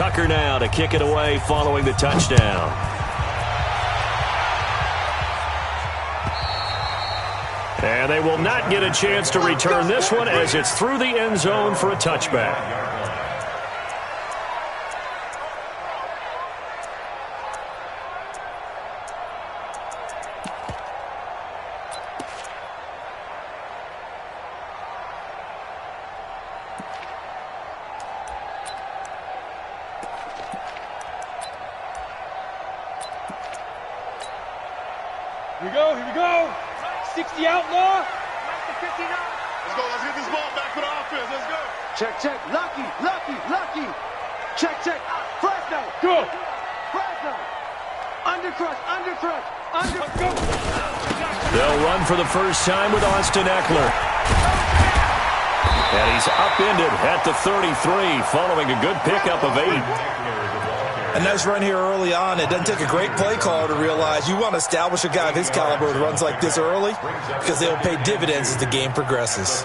Tucker now to kick it away following the touchdown. And they will not get a chance to return this one as it's through the end zone for a touchback. Here we go. 60 outlaw. Let's go. Let's get this ball back for the offense. Let's go. Check. Lucky. Check. Fresno. Go. Fresno. Undercrush. Go. They'll run for the first time with Austin Eckler. And he's upended at the 33 following a good pickup of 8. A nice run here early on. It doesn't take a great play caller to realize you want to establish a guy of his caliber with runs like this early because they'll pay dividends as the game progresses.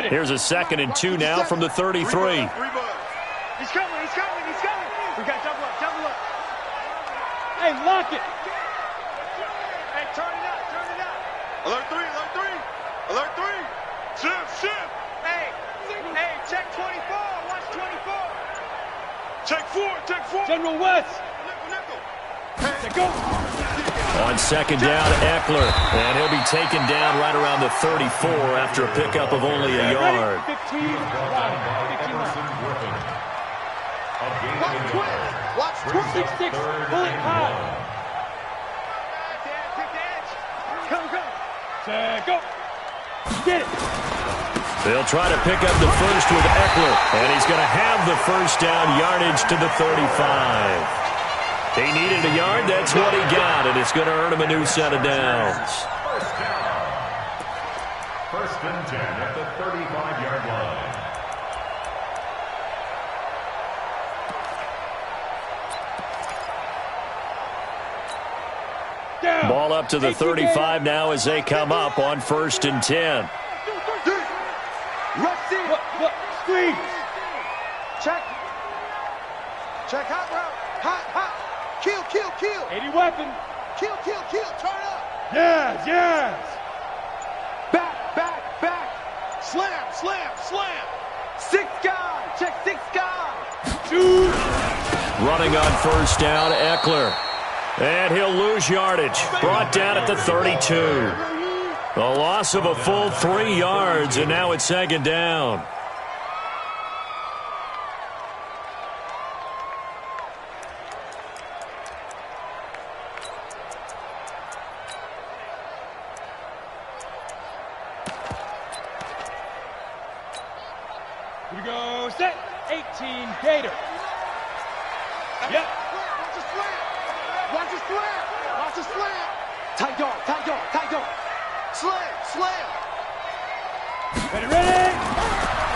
Here's a 2nd and 2 now from the 33. He's coming. We got double up. Hey, lock it. Hey, turn it up. Alert 3. Shift. Hey, check 24. Watch 24. Check 4. General West. Nickel. Go. On 2nd down, Eckler. And he'll be taken down right around the 34 after a pickup of only a yard. 15. Watch 12. 6-6. Pull it high. Go. Get it. They'll try to pick up the first with Eckler, and he's going to have the first down, yardage to the 35. He needed a yard, that's what he got, and it's going to earn him a new set of downs. First and 10 at the 35-yard line. Ball up to the 35 now as they come up on 1st and 10. Screen. Check hot route. Hot. Kill. 80 weapon. Kill. Turn up. Yes. Back. Slam. 6 guys. Check 6 guys. Shoot. Running on 1st down, Eckler. And he'll lose yardage. Brought down at the 32. A loss of a full 3 yards, and now it's 2nd down. Here we go. Set. 18. Gator. Yep. Watch the slam. Tight dog. Slam. Ready.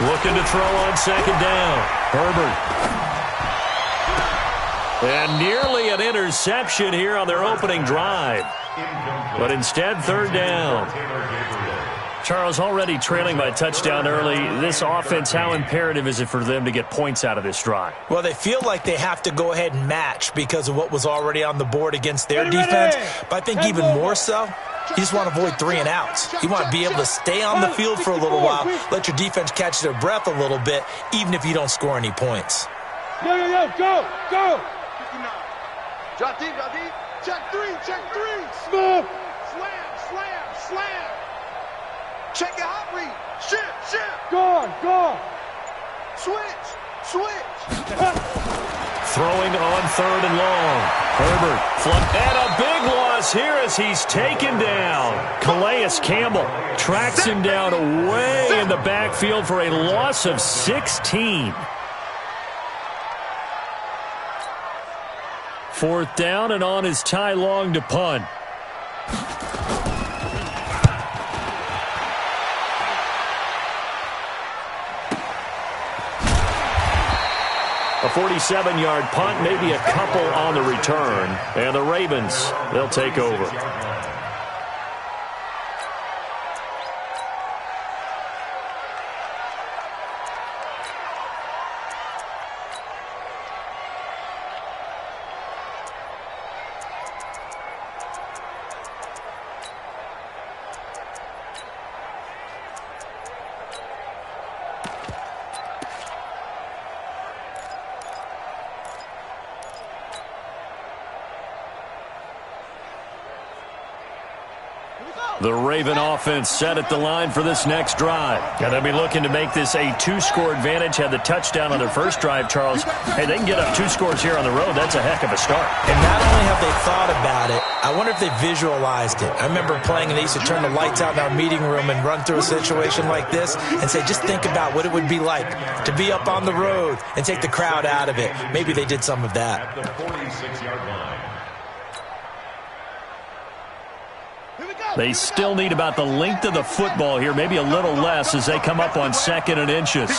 Looking to throw on 2nd down. Herbert. And nearly an interception here on their opening drive. But instead, 3rd down. Charles, already trailing by a touchdown early. This offense, how imperative is it for them to get points out of this drive? Well, they feel like they have to go ahead and match because of what was already on the board against their defense. But I think even more so, you just want to avoid 3 and outs. You want to be able to stay on the field for a little while, let your defense catch their breath a little bit, even if you don't score any points. Yo, go. Drop deep. Check 3. Smooth. Slam. Check your hot read. Shift. Gone. Switch. Throwing on 3rd and long. Herbert. And a big loss here as he's taken down. Calais Campbell tracks him down away in the backfield for a loss of 16. 4th down, and on is Ty Long to punt. A 47-yard punt, maybe a couple on the return. And the Ravens, they'll take over. The Raven offense set at the line for this next drive. And they'll be looking to make this a 2-score advantage. Had the touchdown on their first drive, Charles. Hey, they can get up 2 scores here on the road. That's a heck of a start. And not only have they thought about it, I wonder if they visualized it. I remember playing and they used to turn the lights out in our meeting room and run through a situation like this and say, just think about what it would be like to be up on the road and take the crowd out of it. Maybe they did some of that. The 46-yard line. They still need about the length of the football here, maybe a little less as they come up on 2nd and inches.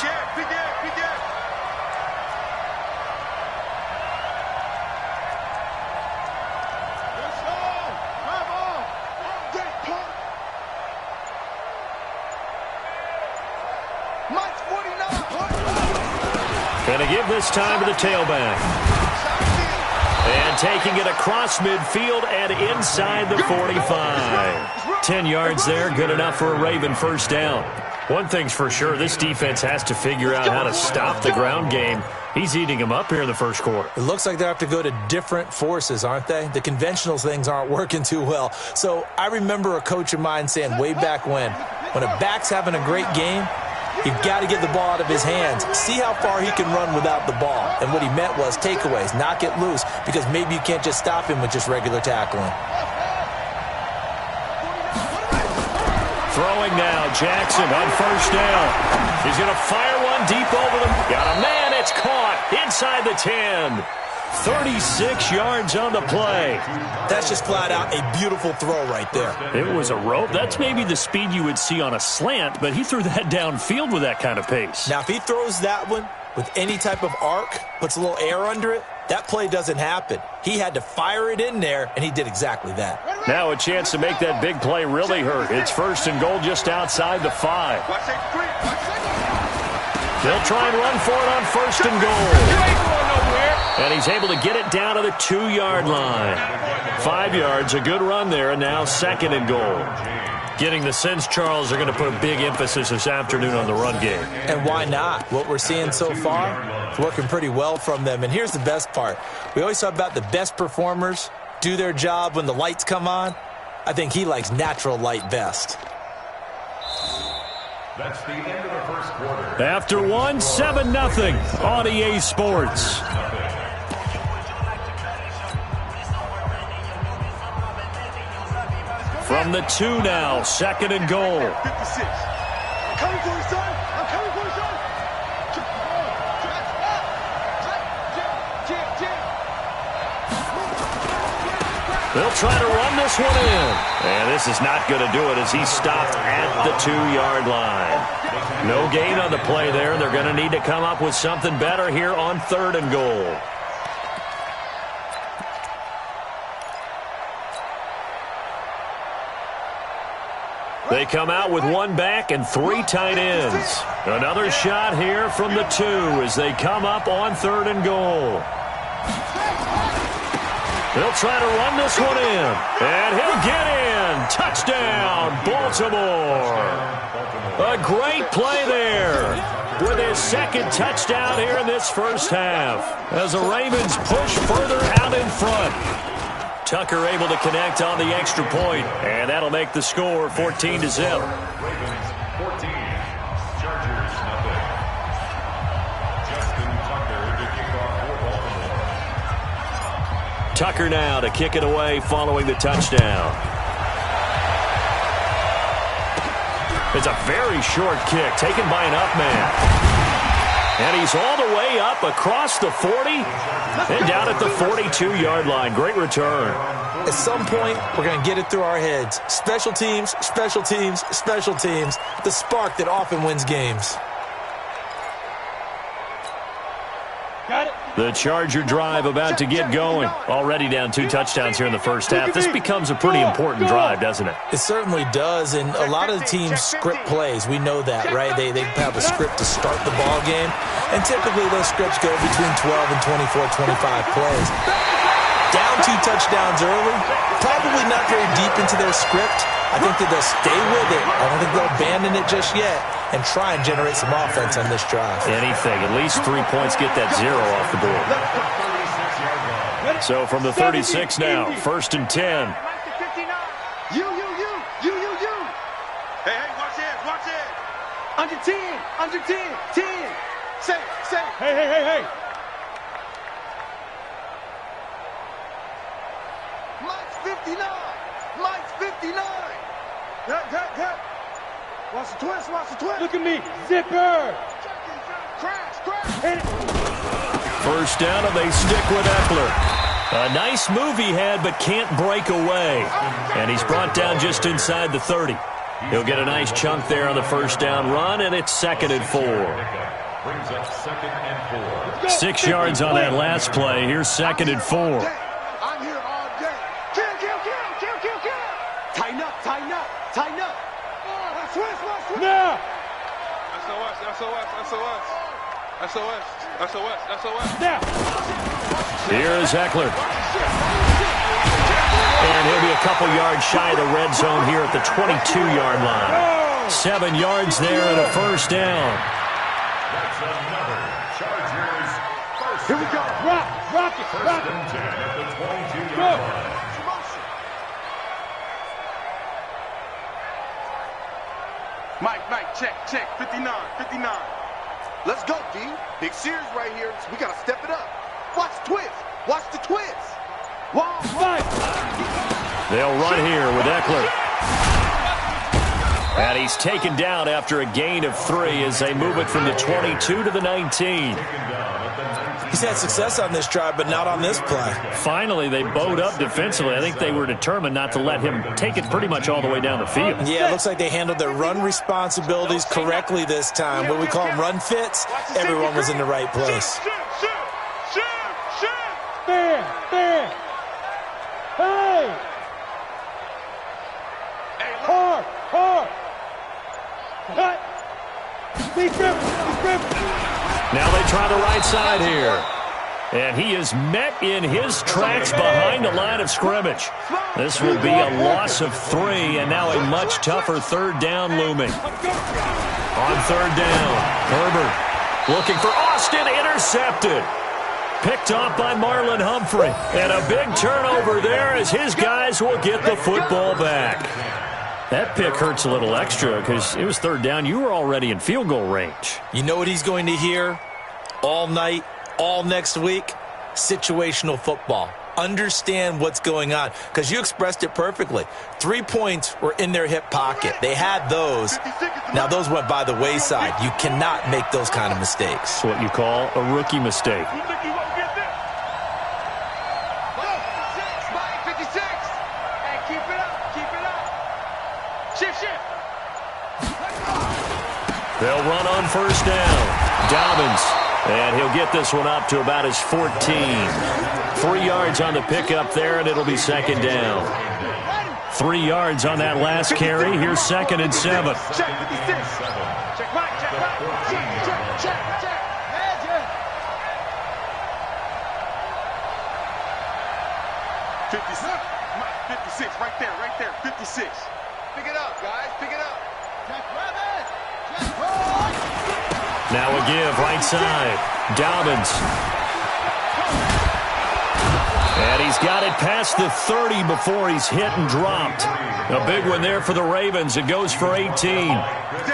Going to give this time to the tailback. And taking it across midfield and inside the 45. 10 yards there, good enough for a Raven first down. One thing's for sure, this defense has to figure out how to stop the ground game. He's eating them up here in the first quarter. It looks like they have to go to different forces, aren't they? The conventional things aren't working too well. So I remember a coach of mine saying way back when a back's having a great game, you've got to get the ball out of his hands. See how far he can run without the ball. And what he meant was takeaways, not get loose, because maybe you can't just stop him with just regular tackling. Throwing now, Jackson on first down. He's going to fire one deep over them. Got a man, it's caught inside the 10. 36 yards on the play. That's just flat out a beautiful throw right there. It was a rope. That's maybe the speed you would see on a slant, but he threw that downfield with that kind of pace. Now, if he throws that one with any type of arc, puts a little air under it, that play doesn't happen. He had to fire it in there, and he did exactly that. Now a chance to make that big play really hurt. It's 1st and goal just outside the 5. They'll try and run for it on 1st and goal. And he's able to get it down to the 2-yard line. 5 yards, a good run there, and now 2nd and goal. Getting the sense, Charles, they're going to put a big emphasis this afternoon on the run game. And why not? What we're seeing so far, it's working pretty well from them. And here's the best part. We always talk about the best performers do their job when the lights come on. I think he likes natural light best. That's the end of the first quarter. After 7-0 on EA Sports. From the 2 now, 2nd and goal. 56. I'm coming for you, son. I'm coming for you, son. They'll try to run this one in. And this is not going to do it as he's stopped at the 2-yard line. No gain on the play there. They're going to need to come up with something better here on 3rd and goal. They come out with 1 back and 3 tight ends. Another shot here from the 2 as they come up on 3rd and goal. They'll try to run this one in. And he'll get in. Touchdown, Baltimore. A great play there with his 2nd touchdown here in this first half as the Ravens push further out in front. Tucker able to connect on the extra point, and that'll make the score 14-0. Ravens 14, Chargers 0. Justin Tucker to kick off for Baltimore. Tucker now to kick it away following the touchdown. It's a very short kick taken by an up man. And he's all the way up across the 40 and down at the 42-yard line. Great return. At some point, we're going to get it through our heads. Special teams, special teams, special teams. The spark that often wins games. Got it. The Charger drive about to get going. Already down 2 touchdowns here in the first half. This becomes a pretty important drive, doesn't it? It certainly does, and a lot of the teams script plays. We know that, right? They have a script to start the ball game, and typically those scripts go between 12 and 24, 25 plays. Down 2 touchdowns early, probably not very deep into their script. I think that they'll stay with it. I don't think they'll abandon it just yet and try and generate some offense on this drive. Anything. At least 3 points, get that 0 off the board. So from the 36 now, 1st and 10. You. Hey, watch it. Under 10. 10. Say. Hey. Mike's 59. Good. Watch the twist. Look at me. Zipper. Crash. Hit it. First down, and they stick with Eckler. A nice move he had, but can't break away. And he's brought down just inside the 30. He'll get a nice chunk there on the first down run, and it's 2nd and 4. Brings up 2nd and 4. 6 yards on that last play. Here's 2nd and 4. I'm here all day. Kill. Tighten up. Switch. Now. SOS. Now. Here's Eckler. And he'll be a couple yards shy of the red zone here at the 22-yard line. 7 yards there and a first down. That's another Chargers first. Here we go. Rock it. First and 10 at the 22-yard line. Mike, check. 59. Let's go, D. Big series right here. So we got to step it up. Watch the twist. Wow. They'll run here with Eckler. And he's taken down after a gain of 3 as they move it from the 22 to the 19. He's had success on this drive, but not on this play. Finally, they bowed up defensively. I think they were determined not to let him take it pretty much all the way down the field. Yeah, it looks like they handled their run responsibilities correctly this time. What we call them run fits, everyone was in the right place. Stand. Hey. Hard. Cut. Be grip. Now they try the right side here. And he is met in his tracks behind the line of scrimmage. This will be a loss of 3, and now a much tougher 3rd down looming. On 3rd down, Herbert looking for Austin, intercepted. Picked off by Marlon Humphrey. And a big turnover there as his guys will get the football back. That pick hurts a little extra because it was 3rd down. You were already in field goal range. You know what he's going to hear all night, all next week? Situational football. Understand what's going on, because you expressed it perfectly. 3 points were in their hip pocket. They had those. Now those went by the wayside. You cannot make those kind of mistakes. It's what you call a rookie mistake. They'll run on 1st down. Dobbins. And he'll get this one up to about his 14. 3 yards on the pickup there, and it'll be 2nd down. 3 yards on that last carry. Here's 2nd and 7. Check. Mike, 56, right there, 56. Pick it up, guys. Pick it up. Now a give, right side. Dobbins. And he's got it past the 30 before he's hit and dropped. A big one there for the Ravens. It goes for 18.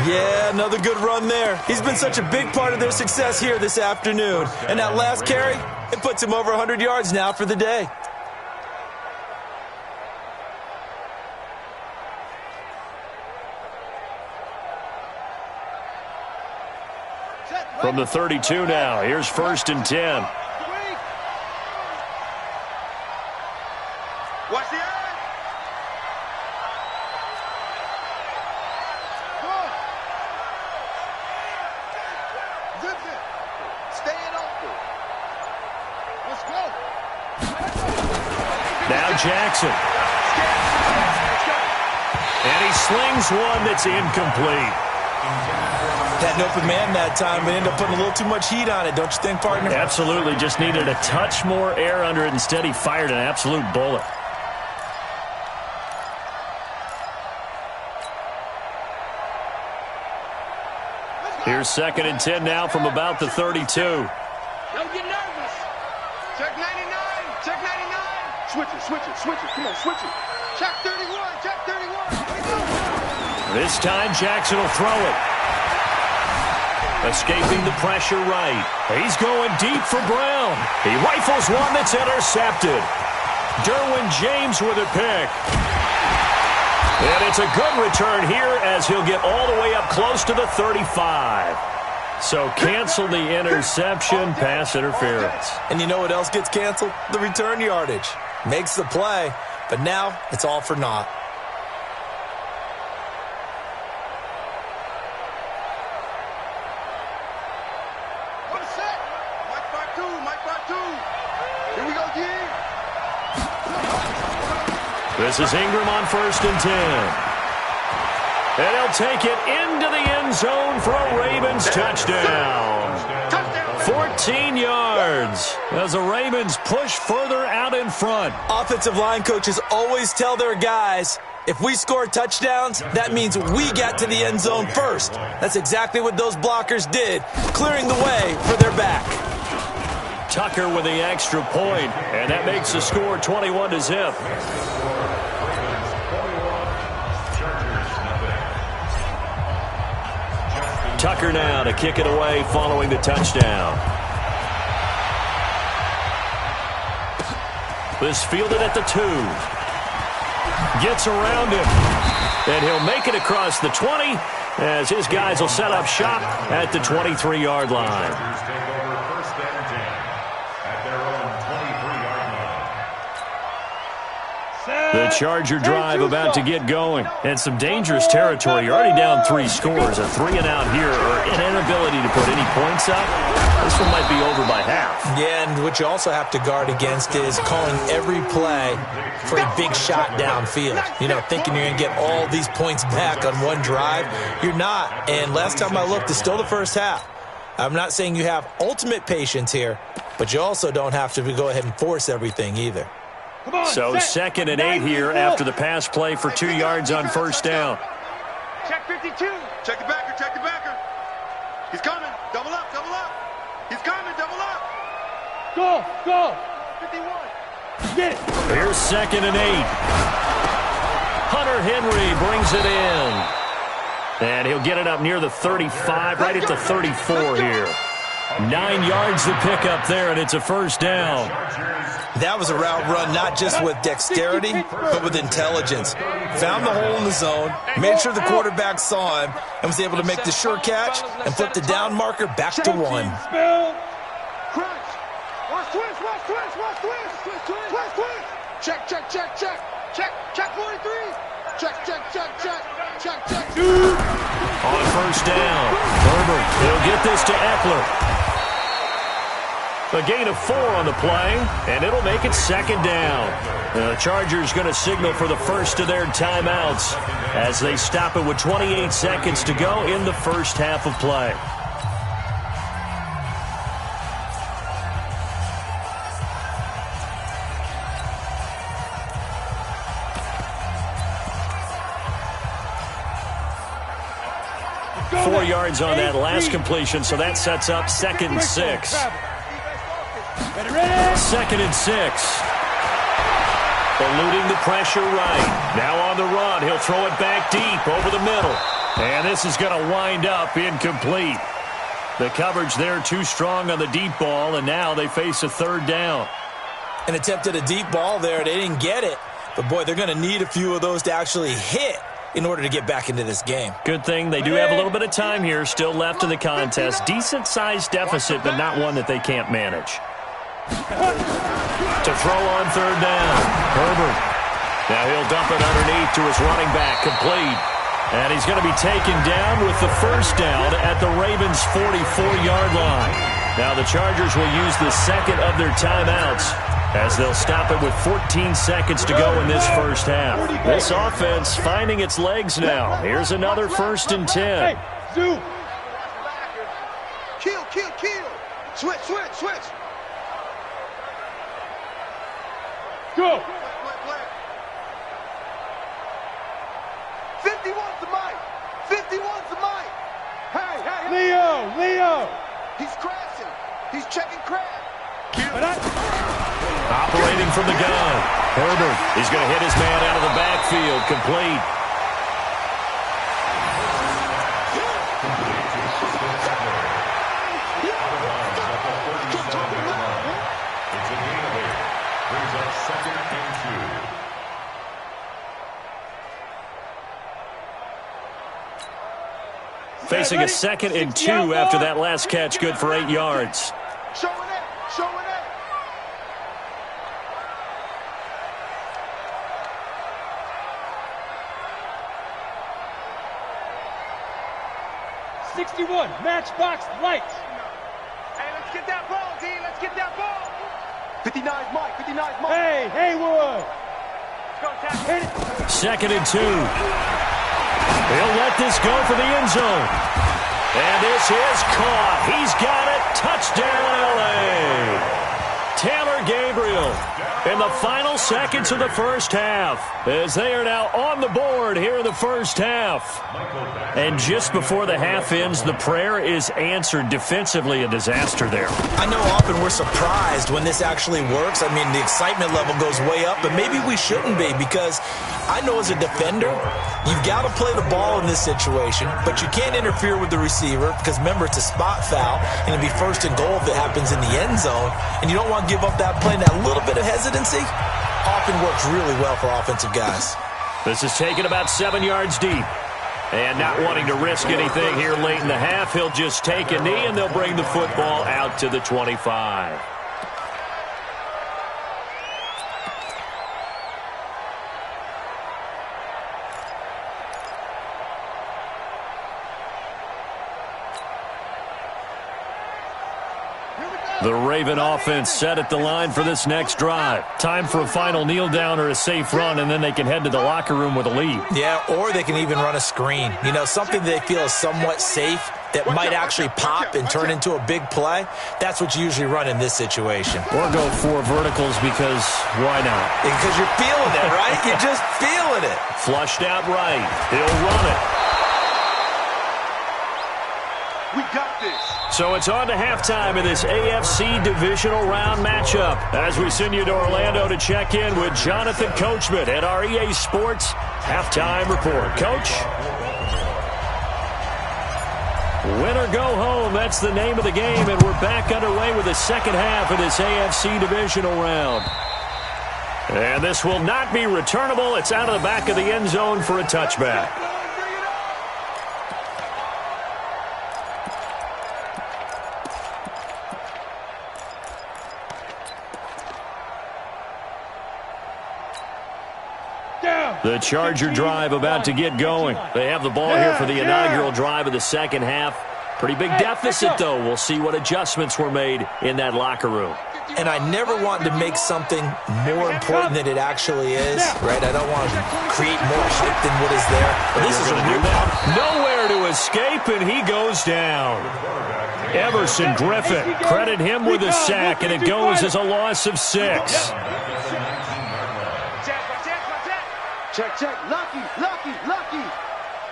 Yeah, another good run there. He's been such a big part of their success here this afternoon. And that last carry, it puts him over 100 yards now for the day. From the 32 now, here's 1st and 10. Watch the eye. Staying open. Jackson. And he slings one that's incomplete. Had an open man that time, but ended up putting a little too much heat on it, don't you think, partner? Absolutely. Just needed a touch more air under it. Instead, he fired an absolute bullet. Here's 2nd and 10 now from about the 32. Don't get nervous. Check 99. Check 99. Switch it. Come on, switch it. Check 31. Check 31. This time, Jackson will throw it. Escaping the pressure right. He's going deep for Brown. He rifles one that's intercepted. Derwin James with a pick. And it's a good return here as he'll get all the way up close to the 35. So cancel the interception, pass interference. And you know what else gets canceled? The return yardage. Makes the play, but now it's all for naught. What a set. Mike by two. Here we go, G. This is Ingram on 1st and 10. And he'll take it into the end zone for a Ravens touchdown. 14 yards as the Ravens push further out in front. Offensive line coaches always tell their guys, if we score touchdowns, that means we got to the end zone first. That's exactly what those blockers did, clearing the way for their back. Tucker with the extra point, and that makes the score 21-0. Tucker now to kick it away following the touchdown. This fielded at the 2. Gets around him. And he'll make it across the 20 as his guys will set up shop at the 23-yard line. The Charger drive about to get going. And some dangerous territory. You're already down 3 scores. A 3-and-out here, or an inability to put any points up. This one might be over by half. Yeah, and what you also have to guard against is calling every play for a big shot downfield. You know, thinking you're going to get all these points back on one drive. You're not. And last time I looked, it's still the first half. I'm not saying you have ultimate patience here, but you also don't have to go ahead and force everything either. So 2nd and 8 here after the pass play for 2 yards on 1st down. Check 52. Check the backer. He's coming. Double up. He's coming. Double up. Go. 51. Get it. Here's 2nd and 8. Hunter Henry brings it in. And he'll get it up near the 35, right at the 34 here. 9 yards to pick up there, and it's a 1st down. That was a route run not just with dexterity, but with intelligence. Found the hole in the zone, made sure the quarterback saw him, and was able to make the sure catch and flip the down marker back to 1. Crunch. Watch twist. Check. Check 43. Check. On 1st down, Herbert, he'll get this to Eckler. A gain of 4 on the play, and it'll make it 2nd down. The Chargers going to signal for the first of their timeouts as they stop it with 28 seconds to go in the first half of play. Four yards on that last completion, so that sets up 2nd and 6. 2nd and 6. Eluding the pressure right. Now on the run. He'll throw it back deep over the middle. And this is going to wind up incomplete. The coverage there too strong on the deep ball, and now they face a 3rd down. An attempt at a deep ball there. They didn't get it. But, boy, they're going to need a few of those to actually hit in order to get back into this game. Good thing they do have a little bit of time here still left in the contest. Decent-sized deficit, but not one that they can't manage. To throw on 3rd down. Herbert. Now he'll dump it underneath to his running back, complete. And he's going to be taken down with the 1st down at the Ravens' 44-yard line. Now the Chargers will use the 2nd of their timeouts as they'll stop it with 14 seconds to go in this first half. This offense finding its legs now. Here's another 1st and 10. Hey, Zoo. Kill, kill, kill. Switch, switch, switch. Go. 51's the mic. 51's the mic. Hey, hey, Leo, Leo. he's crashing. He's checking crash. Operating from the gun. Herbert is going to hit his man out of the backfield. Complete. It's a gain of 8. Brings up 2nd and 2. Facing a 2nd and 2 after that last catch, good for 8 yards. Showing it, showing it. Matchbox lights. Hey, let's get that ball, D. Let's get that ball. 59's Mike, 59's Mike. Hey, Haywood. Let's go, Tap. Hit it. 2nd and 2. He'll let this go for the end zone. And this is caught. He's got it. Touchdown, L.A. Taylor Gabriel in the final seconds of the first half as they are now on the board here in the first half. And just before the half ends, the prayer is answered. Defensively, a disaster there. I know often we're surprised when this actually works. I mean, the excitement level goes way up, but maybe we shouldn't be, because I know as a defender, you've got to play the ball in this situation, but you can't interfere with the receiver because, remember, it's a spot foul, and it'll be 1st and goal if it happens in the end zone, and you don't want to give up that play. And that little bit of hesitancy often works really well for offensive guys. This is taken about 7 yards deep. And not wanting to risk anything here late in the half, he'll just take a knee, and they'll bring the football out to the 25. The Raven offense set at the line for this next drive. Time for a final kneel down or a safe run, and then they can head to the locker room with a lead. Yeah, or they can even run a screen. You know, something they feel is somewhat safe that might actually pop and turn into a big play. That's what you usually run in this situation. Or go 4 verticals, because why not? Because you're feeling it, right? You're just feeling it. Flushed out right. He'll run it. We got this. So it's on to halftime in this AFC divisional round matchup as we send you to Orlando to check in with Jonathan Coachman at our EA Sports Halftime Report. Coach? Win or go home, that's the name of the game, and we're back underway with the second half of this AFC divisional round. And this will not be returnable. It's out of the back of the end zone for a touchback. The Charger drive about to get going. They have the ball here for the inaugural drive of the second half. Pretty big deficit, though. We'll see what adjustments were made in that locker room. And I never want to make something more important than it actually is, right? I don't want to create more hype than what is there. But this is a real nowhere to escape, and he goes down. Everson Griffin, credit him with a sack, and it goes as a loss of 6. Check, check. Lucky, lucky, lucky.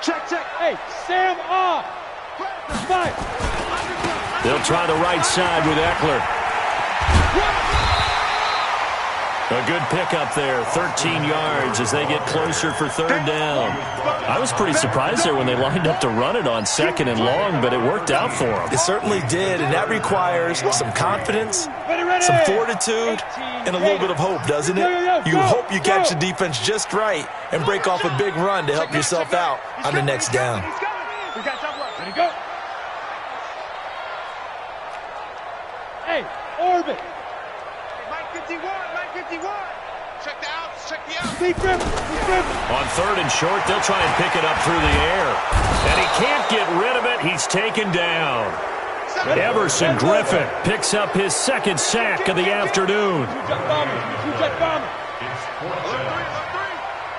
Check, check. Hey, Sam off. Fight. They'll try the right side with Eckler. A good pickup there, 13 yards as they get closer for 3rd down. I was pretty surprised there when they lined up to run it on 2nd and long, but it worked out for them. It certainly did, and that requires some confidence, some fortitude, and a little bit of hope, doesn't it? You hope you catch the defense just right and break off a big run to help yourself out on the next down. We got top left. Ready, go. Hey, orbit. Mike 51, Mike 51. Check the outs, check the outs. Deep grip, deep grip. On 3rd and short, they'll try and pick it up through the air. And he can't get rid of it. He's taken down. Everson Griffin picks up his second sack of the afternoon.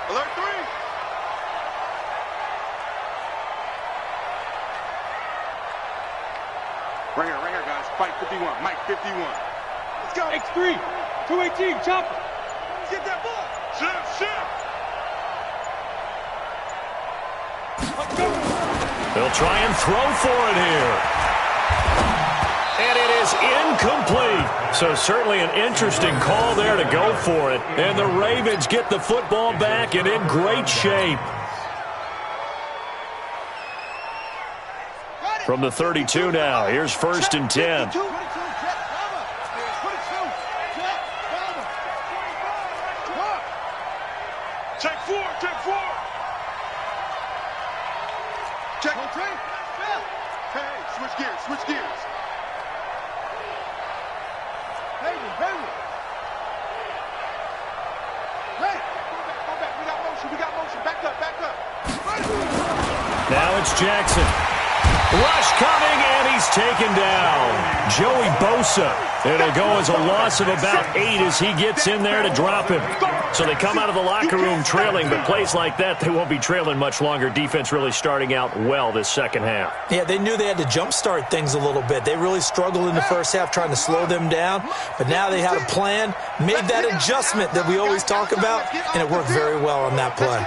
Alert three. Right here, guys. Fight 51. Mike 51. Let's go. X3, 218, chopper. Let's get that ball. Shift. They'll try and throw for it here. And it is incomplete. So certainly an interesting call there to go for it. And the Ravens get the football back and in great shape. From the 32 now, here's 1st and 10. Take four. Check. Hey, switch gears. Hey, go back. We got motion. Back up. Now it's Jackson. Rush coming, and he's taken down. Joey Bosa. It'll go as a loss of about 8 as he gets in there to drop him. So they come out of the locker room trailing, but plays like that, they won't be trailing much longer. Defense really starting out well this second half. Yeah, they knew they had to jumpstart things a little bit. They really struggled in the first half trying to slow them down, but now they had a plan, made that adjustment that we always talk about, and it worked very well on that play.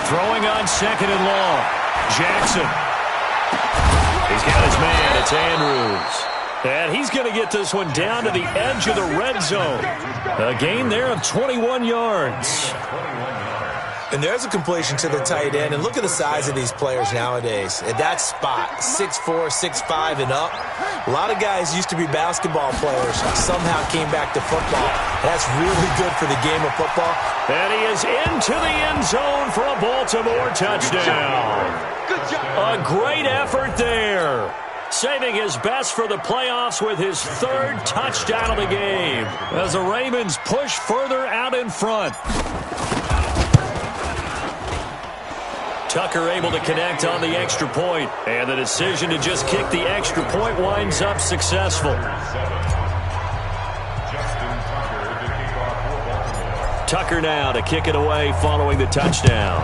Throwing on 2nd and long. Jackson. He's got his man. It's Andrews. And he's going to get this one down to the edge of the red zone. A gain there of 21 yards. And there's a completion to the tight end. And look at the size of these players nowadays. At that spot, 6'4", 6'5", and up. A lot of guys used to be basketball players. Somehow came back to football. That's really good for the game of football. And he is into the end zone for a Baltimore touchdown. A great effort there. Saving his best for the playoffs with his 3rd touchdown of the game. As the Ravens push further out in front. Tucker able to connect on the extra point. And the decision to just kick the extra point winds up successful. Tucker now to kick it away following the touchdown.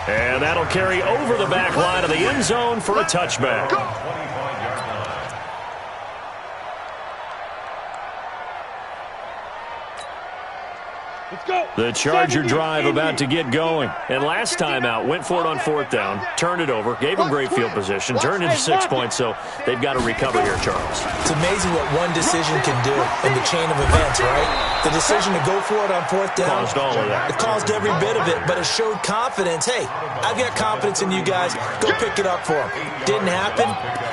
And that'll carry over the back line of the end zone for a touchback. Let's go. The Charger drive about to get going. And last time out, went for it on 4th down, turned it over, gave them great field position, turned into 6 points, so they've got to recover here, Charles. It's amazing what one decision can do in the chain of events, right? The decision to go for it on 4th down. Caused all of that. It caused every bit of it, but it showed confidence. Hey, I've got confidence in you guys. Go pick it up for them. Didn't happen.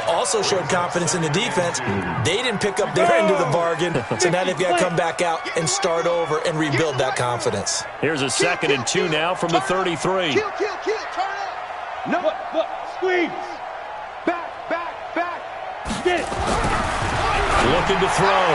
Also showed confidence in the defense. They didn't pick up their end of the bargain, so now they've got to come back out and start over and rebuild that confidence. Here's a 2nd and 2 now from the 33. Kill, turn up. No, look, squeeze. Back. Get it. Looking to throw.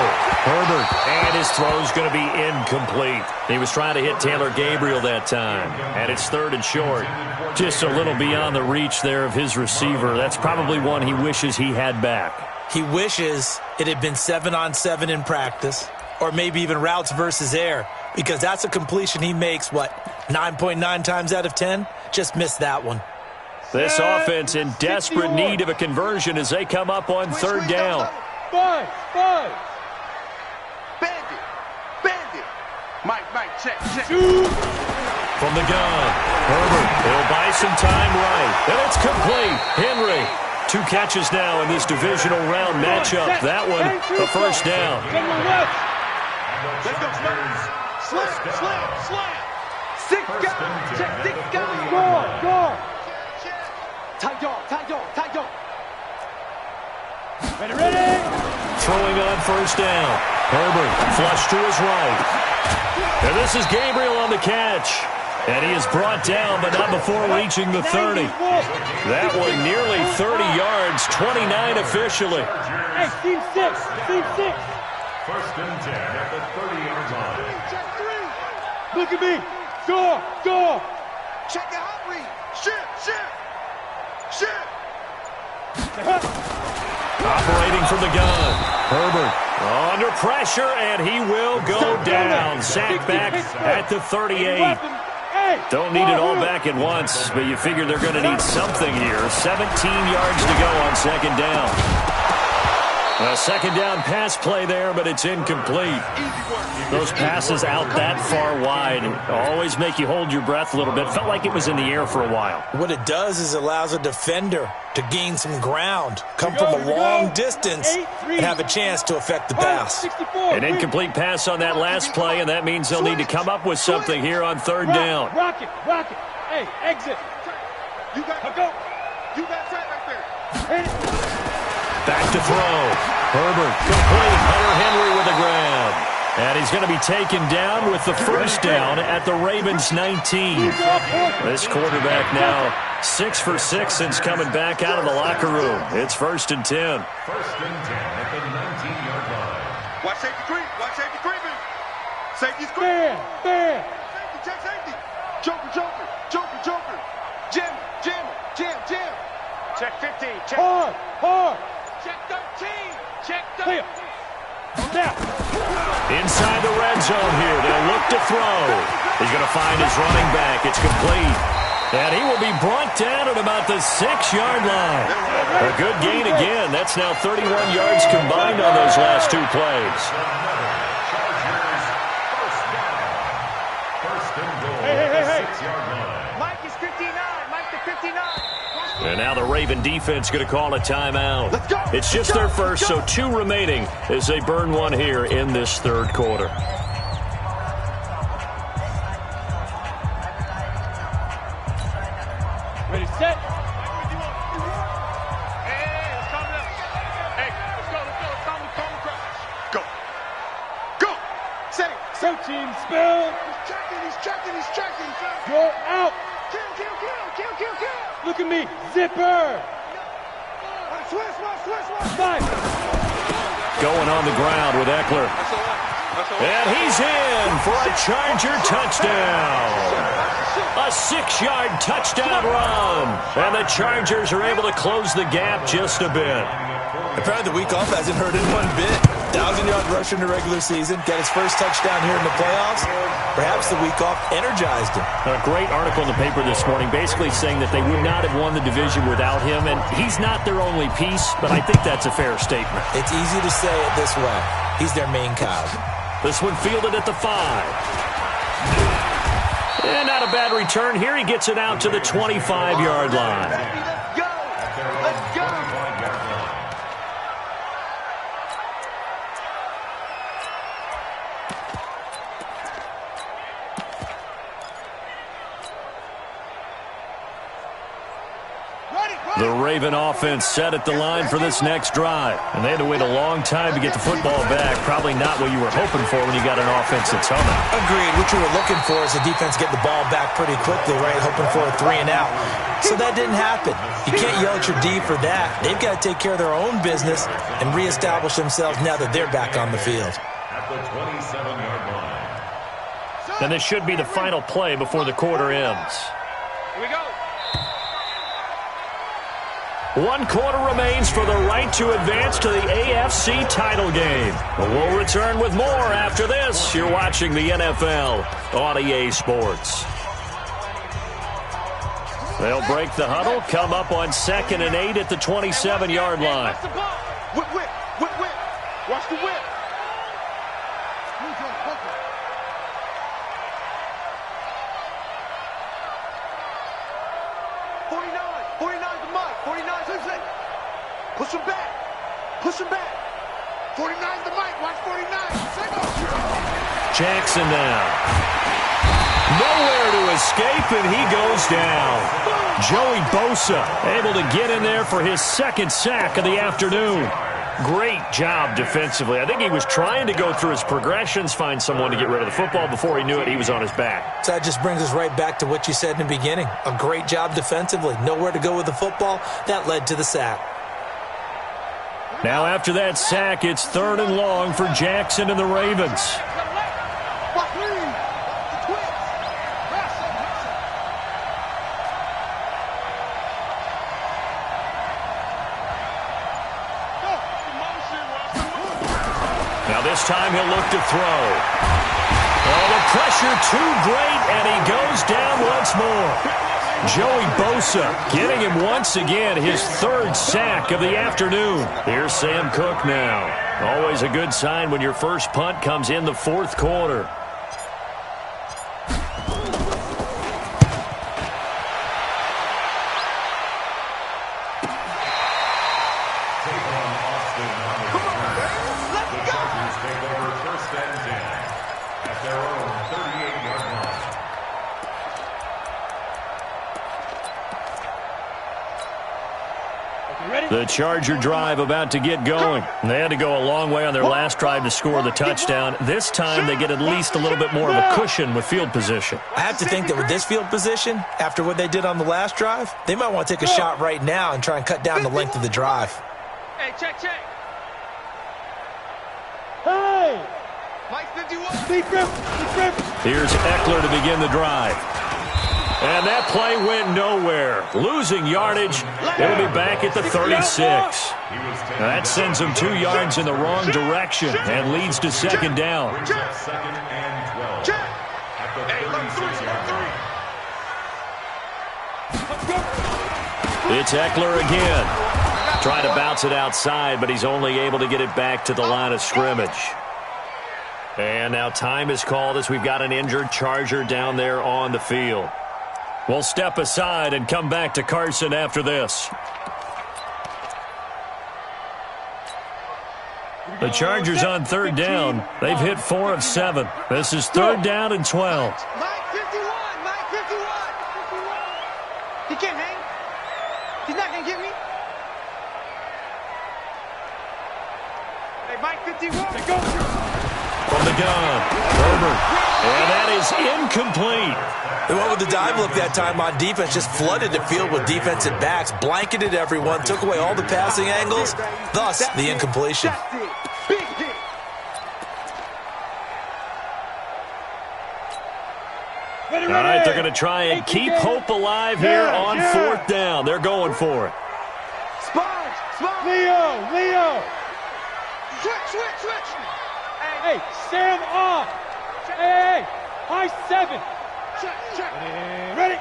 Herbert. And his throw's going to be incomplete. He was trying to hit Taylor Gabriel that time. And it's 3rd and short. Just a little beyond the reach there of his receiver. That's probably one he wishes he had back. He wishes it had been 7-on-7 in practice, or maybe even routes versus air, because that's a completion he makes, 9.9 times out of 10? Just missed that one. This offense in desperate need of a conversion as they come up on 3rd down. Five. Bandit. Mike, check. From the gun, Herbert, he'll buy some time right. And it's complete. Henry, 2 catches now in this divisional round matchup. That one, a 1st down. Let's go, slam. 6 guys. Check 6 guys. Go. Tight dog. Ready. Throwing on 1st down. Herbert, flush to his right. And this is Gabriel on the catch. And he is brought down, but not before reaching the 30. That one nearly 30 yards, 29 officially. Hey, team 6. 1st and 10 at the 30-yard line. Look at me. Go. Check the hot read. Shift. Operating from the gun. Herbert under pressure, and he will go down. Sacked back at the 38. Don't need it all back at once, but you figure they're going to need something here. 17 yards to go on second down. A second down pass play there, but it's incomplete. Those passes out that far wide always make you hold your breath a little bit. Felt like it was in the air for a while. What it does is allows a defender to gain some ground, come from a long distance, and have a chance to affect the pass. An incomplete pass on that last play, and that means they'll need to come up with something here on third down. Rock it. Hey, exit. You got that right there. Back to throw. Herbert complete. Hunter Henry with the grab. And he's going to be taken down with the first down at the Ravens 19. This quarterback now 6 for 6 since coming back out of the locker room. It's 1st and 10. 1st and 10 at the 19-yard line. Watch safety creep. Safety's creep. Fair. Safety, check safety. Joker. Jam. Check 15. Check. Hard. Check 13. Check Clear. 13. Now. Inside the red zone here. They'll look to throw. He's going to find his running back. It's complete. And he will be brought down at about the 6-yard line. A good gain again. That's now 31 yards combined on those last two plays. Hey. 6-yard line. Mike is 59. Mike to 59. And now the Raven defense going to call a timeout. Let's go. It's just their first, so 2 remaining as they burn one here in this third quarter. Ready, set. Hey, let's calm down. Hey, let's go. Calm. Go. Set it. Go team, spell. He's checking. Go out. Kill. Look at me. Zipper. Switch. 5. Going on the ground with Eckler. And he's in for a Charger touchdown. A 6-yard touchdown run. And the Chargers are able to close the gap just a bit. Apparently the week off hasn't hurt him one bit. 1,000-yard rusher in the regular season. Got his first touchdown here in the playoffs. Perhaps the week off energized him. A great article in the paper this morning basically saying that they would not have won the division without him. And he's not their only piece, but I think that's a fair statement. It's easy to say it this way. He's their main cog. This one fielded at the 5. And not a bad return here. He gets it out to the 25-yard line. Let's go. The Raven offense set at the line for this next drive. And they had to wait a long time to get the football back. Probably not what you were hoping for when you got an offense that's humming. Agreed. What you were looking for is the defense get the ball back pretty quickly, right? Hoping for a 3-and-out. So that didn't happen. You can't yell at your D for that. They've got to take care of their own business and reestablish themselves now that they're back on the field. At the 27-yard line. And this should be the final play before the quarter ends. Here we go. 1 quarter remains for the right to advance to the AFC title game. We'll return with more after this. You're watching the NFL on EA Sports. They'll break the huddle, come up on 2nd and 8 at the 27-yard line. Whip. Watch the whip. 49 to Mike. 49 to Zay. Push him back. 49 to Mike. Watch 49. Jackson down. Nowhere to escape, and he goes down. Joey Bosa able to get in there for his 2nd sack of the afternoon. Great job defensively. I think he was trying to go through his progressions, find someone to get rid of the football. Before he knew it, he was on his back. So that just brings us right back to what you said in the beginning. A great job defensively. Nowhere to go with the football. That led to the sack. Now after that sack, it's 3rd and long for Jackson and the Ravens. This time he'll look to throw. Oh, the pressure too great, and he goes down once more. Joey Bosa getting him once again, his third sack of the afternoon. Here's Sam Cook now. Always a good sign when your first punt comes in the fourth quarter. The Charger drive about to get going. They had to go a long way on their last drive to score the touchdown. This time they get at least a little bit more of a cushion with field position. I have to think that with this field position, after what they did on the last drive, they might want to take a shot right now and try and cut down the length of the drive. Hey, check. Hey! Mike 51. Deep grip. Here's Eckler to begin the drive. And that play went nowhere. Losing yardage. It'll be back at the 36. That sends them 2 yards in the wrong direction and leads to second down. Second and 12. At the 36-yard line. It's Eckler again. Trying to bounce it outside, but he's only able to get it back to the line of scrimmage. And now time is called as we've got an injured Charger down there on the field. We'll step aside and come back to Carson after this. The Chargers on third down. They've hit 4 of 7. This is third down and 12. Mike 51. He can't hang. He's not going to get me. Hey, Mike 51. Go. From the gun, Herbert. And that is incomplete. They went with the dive look that time on defense, just flooded the field with defensive backs, blanketed everyone, took away all the passing angles, thus the incompletion. All right, they're going to try and keep hope alive here on fourth down. They're going for it. Sponge. Leo. Switch. Hey, Sam off. Hey, high 7. Check. Ready?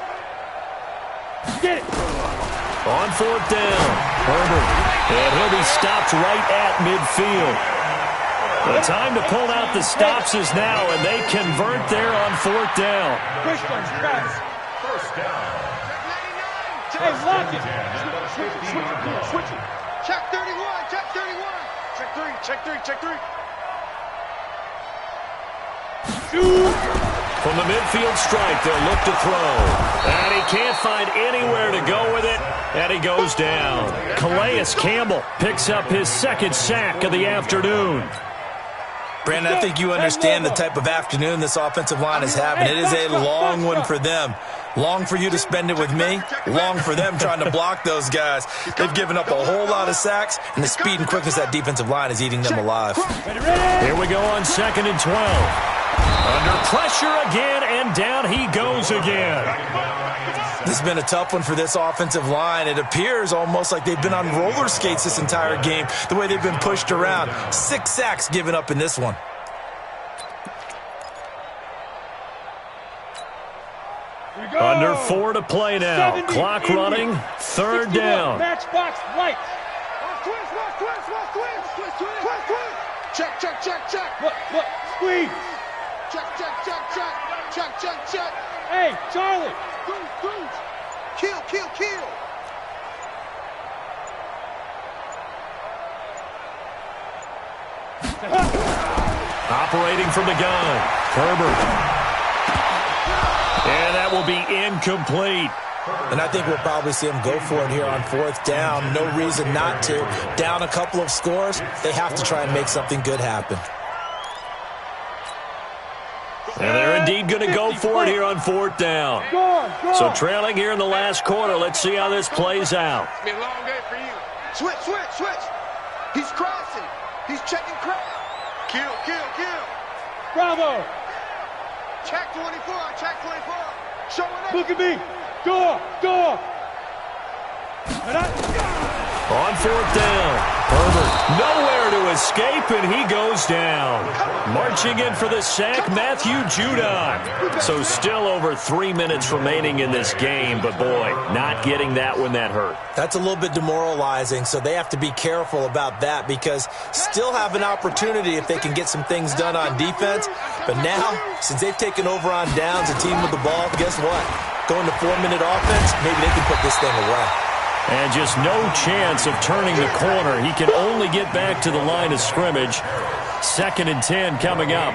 Get it. On fourth down, Herbert. And he'll be stopped right at midfield. The time to pull out the stops is now, and they convert there on fourth down. First down. Hey, lock it. Switch it. Check 31. Check 3. From the midfield stripe, they'll look to throw. And he can't find anywhere to go with it, and he goes down. Calais Campbell picks up his second sack of the afternoon. Brandon, I think you understand the type of afternoon this offensive line is having. It is a long one for them. Long for you to spend it with me. Long for them trying to block those guys. They've given up a whole lot of sacks, and the speed and quickness of that defensive line is eating them alive. Here we go on 2nd and 12. Under pressure again, and down he goes again. This has been a tough one for this offensive line. It appears almost like they've been on roller skates this entire game, the way they've been pushed around. 6 sacks given up in this one. Under 4 to play now. Clock running. Third down. Matchbox lights. Twist. Check. Look. Squeeze. Check. Hey, Charlie. Kill. Operating from the gun. Herbert. And that will be incomplete. And I think we'll probably see them go for it here on fourth down. No reason not to. Down a couple of scores, they have to try and make something good happen. And they're indeed going to go for it here on fourth down. So trailing here in the last quarter. Let's see how this plays out. It's been a long day for you. Switch. He's crossing. He's checking cross. Kill. Bravo. Check 24. Showing up. Look at me. Go. On 4th down, Herbert nowhere to escape, and he goes down. Marching in for the sack, Matthew Judon. So still over 3 minutes remaining in this game, but boy, not getting that one that hurt. That's a little bit demoralizing, so they have to be careful about that because still have an opportunity if they can get some things done on defense. But now, since they've taken over on downs, a team with the ball, guess what? Going to 4-minute offense, maybe they can put this thing away. And just no chance of turning the corner. He can only get back to the line of scrimmage. 2nd and 10 coming up.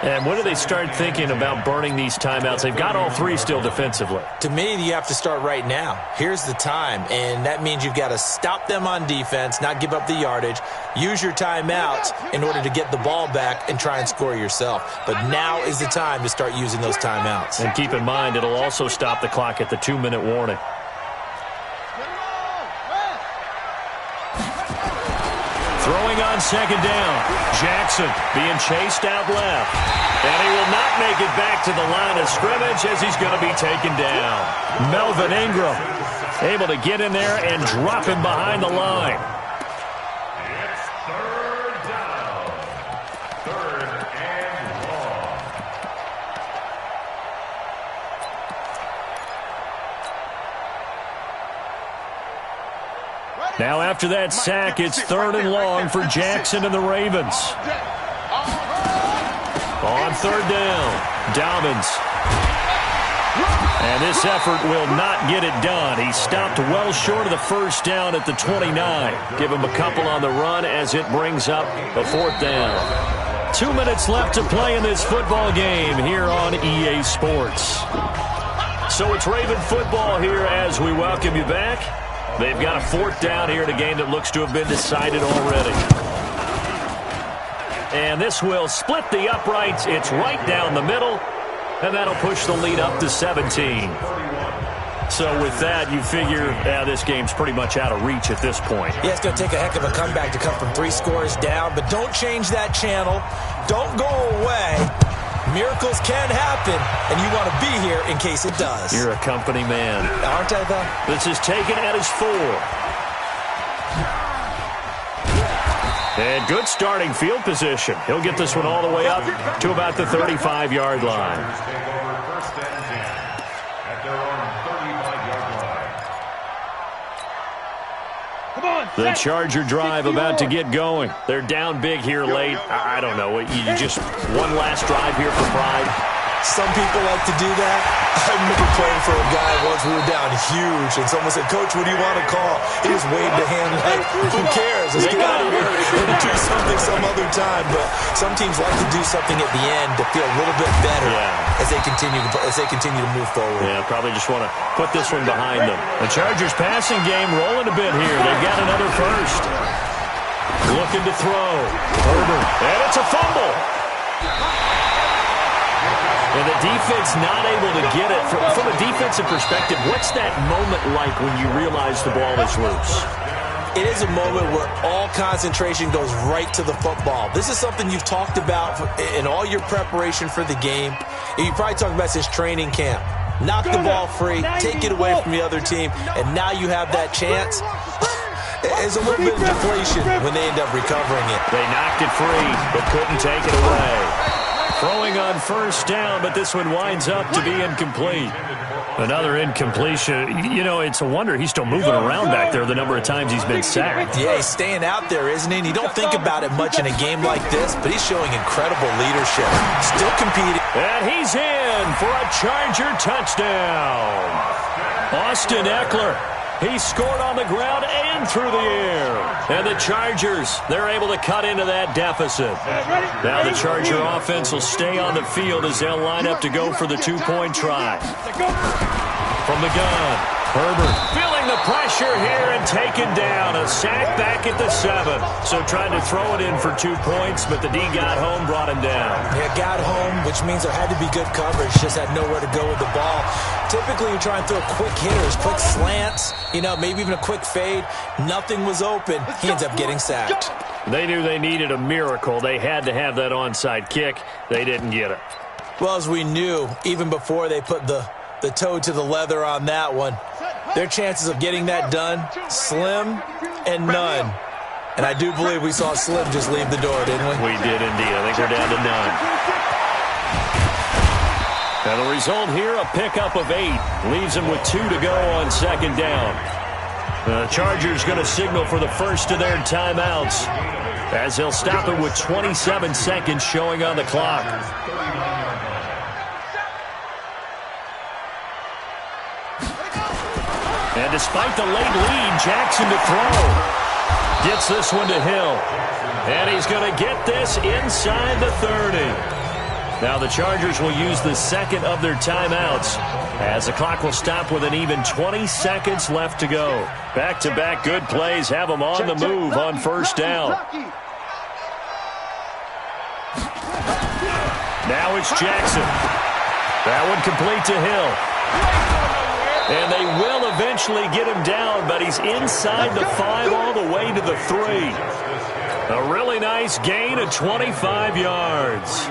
And when do they start thinking about burning these timeouts? They've got all 3 still defensively. To me, you have to start right now. Here's the time, and that means you've got to stop them on defense, not give up the yardage, use your timeouts in order to get the ball back and try and score yourself. But now is the time to start using those timeouts. And keep in mind, it'll also stop the clock at the 2-minute warning. Throwing on 2nd down. Jackson being chased out left. And he will not make it back to the line of scrimmage as he's going to be taken down. Melvin Ingram able to get in there and drop him behind the line. It's 3rd down. 3rd and long. Now after that sack, it's 3rd and long for Jackson and the Ravens. On 3rd down, Dobbins. And this effort will not get it done. He stopped well short of the 1st down at the 29. Give him a couple on the run as it brings up a 4th down. 2 minutes left to play in this football game here on EA Sports. So it's Raven football here as we welcome you back. They've got a 4th down here in a game that looks to have been decided already. And this will split the uprights. It's right down the middle. And that'll push the lead up to 17. So with that, you figure this game's pretty much out of reach at this point. Yeah, it's going to take a heck of a comeback to come from 3 scores down. But don't change that channel. Don't go away. Miracles can happen, and you want to be here in case it does. You're a company man. Aren't I, though? This is taken at his 4. And good starting field position. He'll get this one all the way up to about the 35-yard line. Take over 1st and 10 at their own 35-yard line. Come on, The Charger drive about to get going. They're down big here late. I don't know. You just one last drive here for pride. Some people like to do that. I remember playing for a guy once. We were down huge, and someone said, "Coach, what do you want to call?" He just waved a hand like, "Who cares? Let's get out of here and do something some other time." But some teams like to do something at the end to feel a little bit better as they continue to move forward. Yeah, probably just want to put this one behind them. The Chargers passing game rolling a bit here. They've got another 1st. Looking to throw. Herbert. And it's a fumble. And the defense not able to get it. From a defensive perspective, what's that moment like when you realize the ball is loose? It is a moment where all concentration goes right to the football. This is something you've talked about in all your preparation for the game. You probably talked about since training camp. Knock the ball free, take it away from the other team, and now you have that chance. It's a little bit of deflation when they end up recovering it. They knocked it free, but couldn't take it away. Throwing on 1st down, but this one winds up to be incomplete. Another incompletion. You know, it's a wonder he's still moving around back there the number of times he's been sacked. Yeah, he's staying out there, isn't he? And you don't think about it much in a game like this, but he's showing incredible leadership. Still competing. And he's in for a Charger touchdown. Austin Eckler. He scored on the ground and through the air. And the Chargers, they're able to cut into that deficit. Now the Charger offense will stay on the field as they'll line up to go for the 2-point try. From the gun, Herbert feeling the pressure here and taken down. A sack back at the 7. So trying to throw it in for 2 points, but the D got home, brought him down. Yeah, got home, which means there had to be good coverage. Just had nowhere to go with the ball. Typically, you try and throw quick hitters, quick slants, maybe even a quick fade. Nothing was open. He ends up getting sacked. They knew they needed a miracle. They had to have that onside kick. They didn't get it. Well, as we knew, even before they put the toe to the leather on that one, Their chances of getting that done, slim and none. And I do believe we saw Slim just leave the door, didn't we? We did indeed. I think we're down to none. And the result here, a pickup of 8. Leaves him with 2 to go on second down. The Chargers going to signal for the first of their timeouts, as he'll stop it with 27 seconds showing on the clock. And despite the late lead, Jackson to throw. Gets this one to Hill. And he's going to get this inside the 30. Now the Chargers will use the second of their timeouts, as the clock will stop with an even 20 seconds left to go. Back-to-back good plays have them on the move on first down. Now it's Jackson. That one complete to Hill. And they will eventually get him down, but he's inside the 5 all the way to the 3. A really nice gain of 25 yards.